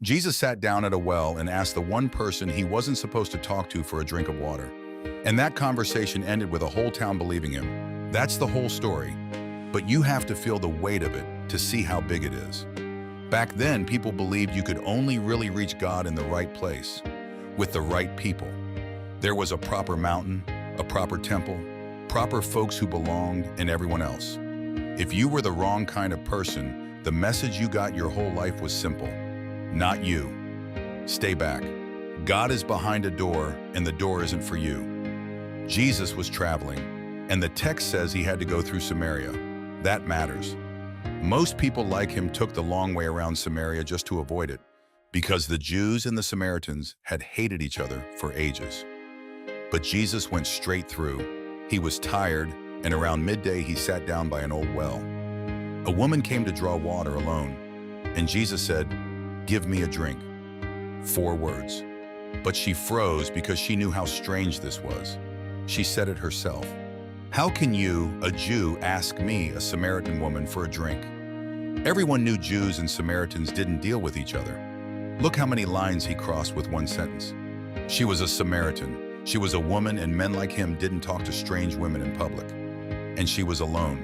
Jesus sat down at a well and asked the one person he wasn't supposed to talk to for a drink of water. And that conversation ended with a whole town believing him. That's the whole story. But you have to feel the weight of it to see how big it is. Back then, people believed you could only really reach God in the right place, with the right people. There was a proper mountain, a proper temple, proper folks who belonged, and everyone else. If you were the wrong kind of person, the message you got your whole life was simple. Not you. Stay back. God is behind a door, and the door isn't for you. Jesus was traveling, and the text says he had to go through Samaria. That matters. Most people like him took the long way around Samaria just to avoid it, because the Jews and the Samaritans had hated each other for ages. But Jesus went straight through. He was tired, and around midday he sat down by an old well. A woman came to draw water alone, and Jesus said, "Give me a drink." 4 words. But she froze because she knew how strange this was. She said it herself. "How can you, a Jew, ask me, a Samaritan woman, for a drink?" Everyone knew Jews and Samaritans didn't deal with each other. Look how many lines he crossed with one sentence. She was a Samaritan. She was a woman, and men like him didn't talk to strange women in public. And she was alone.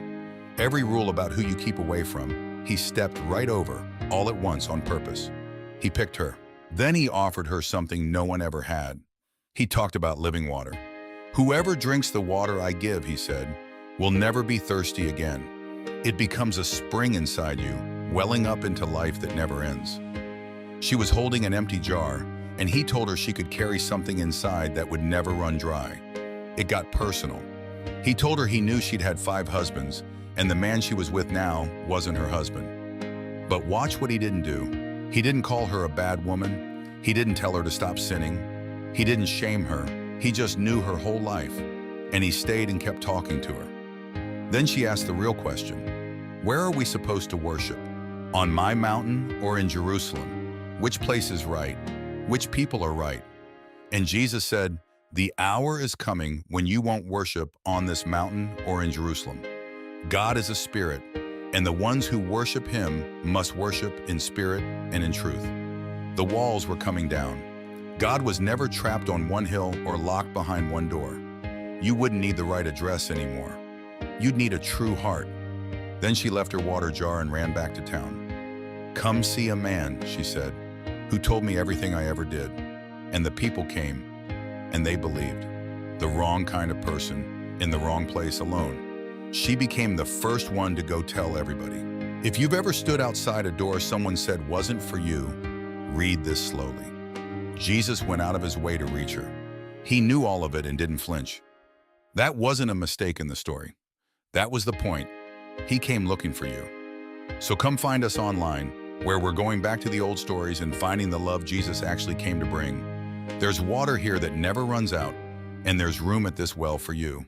Every rule about who you keep away from, he stepped right over, all at once on purpose. He picked her. Then he offered her something no one ever had. He talked about living water. "Whoever drinks the water I give," he said, "will never be thirsty again. It becomes a spring inside you, welling up into life that never ends." She was holding an empty jar, and he told her she could carry something inside that would never run dry. It got personal. He told her he knew she'd had 5 husbands, and the man she was with now wasn't her husband. But watch what he didn't do. He didn't call her a bad woman. He didn't tell her to stop sinning. He didn't shame her. He just knew her whole life, and he stayed and kept talking to her. Then she asked the real question, "Where are we supposed to worship? On my mountain or in Jerusalem? Which place is right? Which people are right?" And Jesus said, "The hour is coming when you won't worship on this mountain or in Jerusalem. God is a spirit, and the ones who worship him must worship in spirit and in truth." The walls were coming down. God was never trapped on one hill or locked behind one door. You wouldn't need the right address anymore. You'd need a true heart. Then she left her water jar and ran back to town. "Come see a man," she said, "who told me everything I ever did." And the people came, and they believed. The wrong kind of person, in the wrong place alone. She became the first one to go tell everybody. If you've ever stood outside a door someone said wasn't for you, read this slowly. Jesus went out of his way to reach her. He knew all of it and didn't flinch. That wasn't a mistake in the story. That was the point. He came looking for you. So come find us online, where we're going back to the old stories and finding the love Jesus actually came to bring. There's water here that never runs out, and there's room at this well for you.